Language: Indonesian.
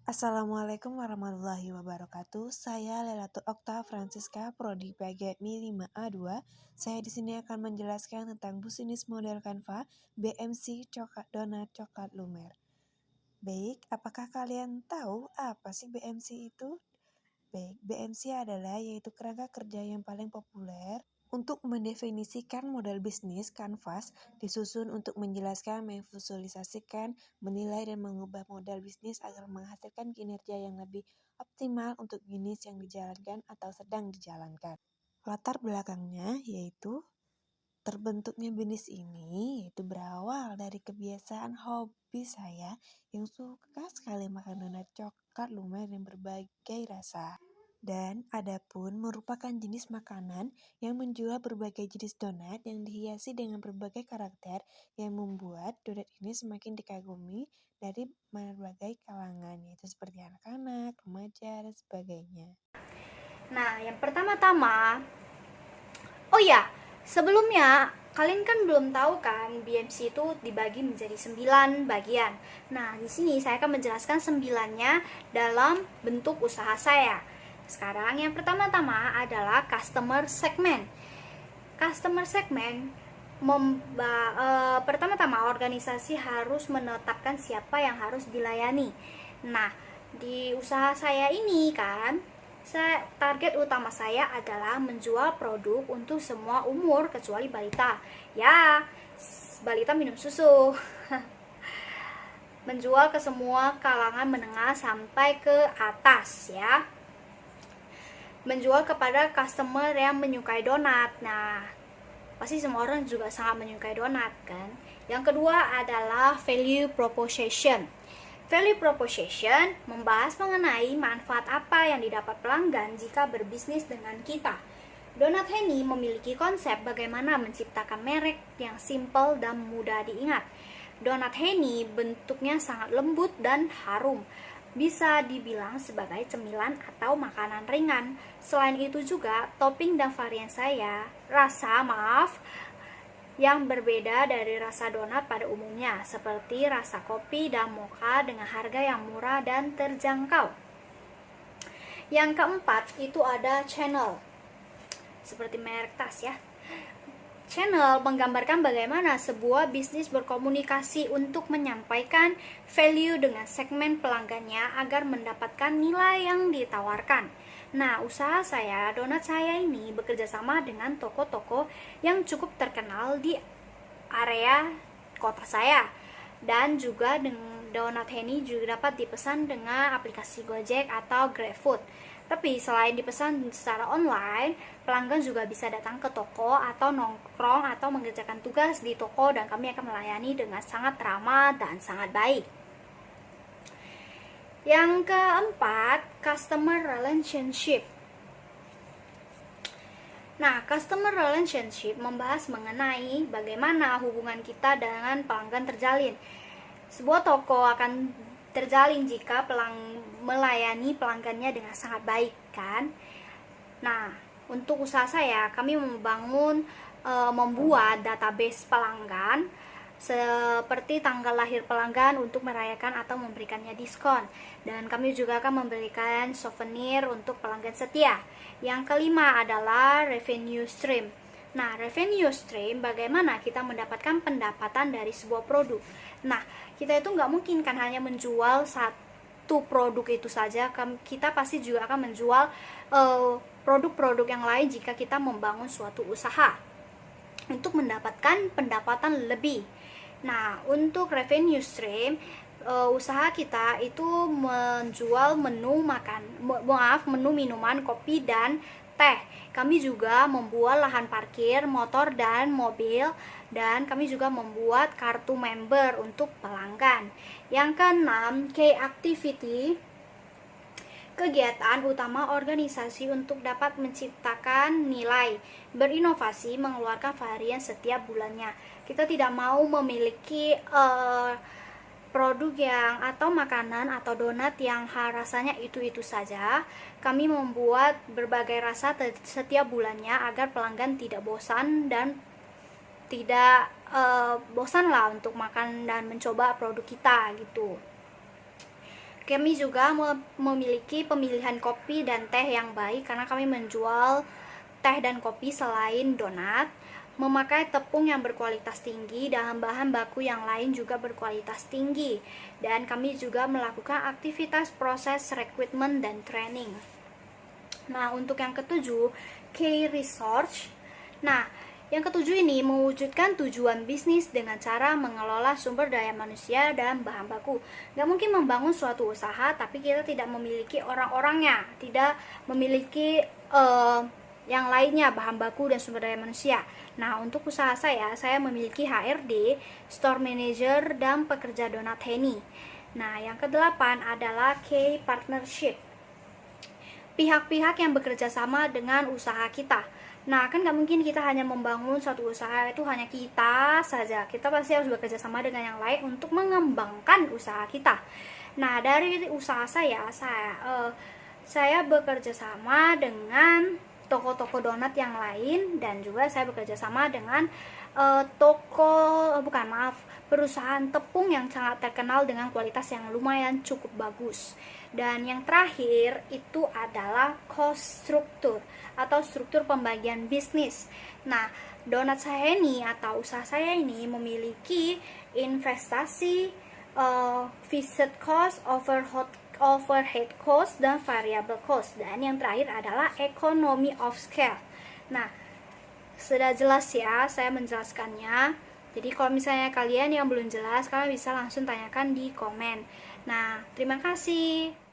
Assalamualaikum warahmatullahi wabarakatuh. Saya Lelatul Okta Francisca, Prodi PGMI 5A2. Saya di sini akan menjelaskan tentang bisnis model Canva BMC Coklat Donat Coklat Lumer. Baik, apakah kalian tahu apa sih BMC itu? Baik, BMC adalah yaitu kerangka kerja yang paling populer untuk mendefinisikan model bisnis. Canvas disusun untuk menjelaskan, memvisualisasikan, menilai, dan mengubah model bisnis agar menghasilkan kinerja yang lebih optimal untuk bisnis yang dijalankan atau sedang dijalankan. Latar belakangnya yaitu terbentuknya bisnis ini yaitu berawal dari kebiasaan hobi saya yang suka sekali makan donat coklat lumer dan berbagai rasa. Dan adapun merupakan jenis makanan yang menjual berbagai jenis donat yang dihiasi dengan berbagai karakter yang membuat donat ini semakin dikagumi dari berbagai kalangan, yaitu seperti anak-anak, remaja, dan sebagainya. Nah, yang pertama-tama, sebelumnya kalian kan belum tahu kan BMC itu dibagi menjadi 9 bagian. Nah, di sini saya akan menjelaskan 9-nya dalam bentuk usaha saya. Sekarang yang pertama-tama adalah customer segment. Customer segment pertama-tama organisasi harus menetapkan siapa yang harus dilayani. Nah, di usaha saya ini kan, target utama saya adalah menjual produk untuk semua umur kecuali balita. Ya, balita minum susu. Menjual ke semua kalangan menengah sampai ke atas ya. Menjual kepada customer yang menyukai donat. Nah, pasti semua orang juga sangat menyukai donat kan. Yang kedua adalah value proposition. Value proposition membahas mengenai manfaat apa yang didapat pelanggan jika berbisnis dengan kita. Donat Henny memiliki konsep bagaimana menciptakan merek yang simpel dan mudah diingat. Donat Henny bentuknya sangat lembut dan harum. Bisa dibilang sebagai cemilan atau makanan ringan. Selain itu juga, topping dan varian saya, yang berbeda dari rasa donat pada umumnya, seperti rasa kopi dan mocha dengan harga yang murah dan terjangkau. Yang keempat, itu ada channel. Seperti merek tas ya. Channel menggambarkan bagaimana sebuah bisnis berkomunikasi untuk menyampaikan value dengan segmen pelanggannya agar mendapatkan nilai yang ditawarkan. Nah, usaha saya, donat saya ini bekerja sama dengan toko-toko yang cukup terkenal di area kota saya. Dan juga donat Henny juga dapat dipesan dengan aplikasi Gojek atau GrabFood. Tapi selain dipesan secara online, pelanggan juga bisa datang ke toko atau nongkrong atau mengerjakan tugas di toko dan kami akan melayani dengan sangat ramah dan sangat baik. Yang keempat, customer relationship. Nah, customer relationship membahas mengenai bagaimana hubungan kita dengan pelanggan terjalin. Sebuah toko akan terjalin jika melayani pelanggannya dengan sangat baik kan. Nah, untuk usaha saya, kami membuat database pelanggan seperti tanggal lahir pelanggan untuk merayakan atau memberikannya diskon, dan kami juga akan memberikan souvenir untuk pelanggan setia. Yang kelima adalah revenue stream. Nah, revenue stream bagaimana kita mendapatkan pendapatan dari sebuah produk. Nah, kita itu nggak mungkin kan hanya menjual satu produk itu saja. Kita pasti juga akan menjual produk-produk yang lain jika kita membangun suatu usaha untuk mendapatkan pendapatan lebih. Nah, untuk revenue stream, usaha kita itu menjual menu minuman, kopi dan teh. Kami juga membuat lahan parkir motor dan mobil, dan kami juga membuat kartu member untuk pelanggan. Yang keenam, key activity, kegiatan utama organisasi untuk dapat menciptakan nilai, berinovasi, mengeluarkan varian setiap bulannya. Kita tidak mau memiliki produk yang atau makanan atau donat yang rasanya itu-itu saja. Kami membuat berbagai rasa setiap bulannya agar pelanggan tidak bosan dan tidak bosan lah untuk makan dan mencoba produk kita gitu. Kami juga memiliki pemilihan kopi dan teh yang baik karena kami menjual teh dan kopi selain donat, memakai tepung yang berkualitas tinggi dan bahan baku yang lain juga berkualitas tinggi. Dan kami juga melakukan aktivitas proses recruitment dan training. Nah, untuk yang ketujuh, key research. Nah, yang ketujuh ini mewujudkan tujuan bisnis dengan cara mengelola sumber daya manusia dan bahan baku. Gak mungkin membangun suatu usaha tapi kita tidak memiliki orang-orangnya, tidak memiliki yang lainnya, bahan baku dan sumber daya manusia. Nah, untuk usaha saya memiliki HRD, Store Manager, dan pekerja donat Henny. Nah, yang kedelapan adalah key partnership. Pihak-pihak yang bekerja sama dengan usaha kita. Nah, kan nggak mungkin kita hanya membangun suatu usaha itu hanya kita saja. Kita pasti harus bekerja sama dengan yang lain untuk mengembangkan usaha kita. Nah, dari usaha saya bekerja sama dengan toko-toko donat yang lain dan juga saya bekerja sama dengan perusahaan tepung yang sangat terkenal dengan kualitas yang lumayan cukup bagus. Dan yang terakhir itu adalah cost structure atau struktur pembagian bisnis. Nah, donat saya ini atau usaha saya ini memiliki investasi, fixed cost, overhead cost, dan variable cost. Dan yang terakhir adalah economy of scale. Nah, sudah jelas ya saya menjelaskannya. Jadi kalau misalnya kalian yang belum jelas, kalian bisa langsung tanyakan di komen. Nah, terima kasih.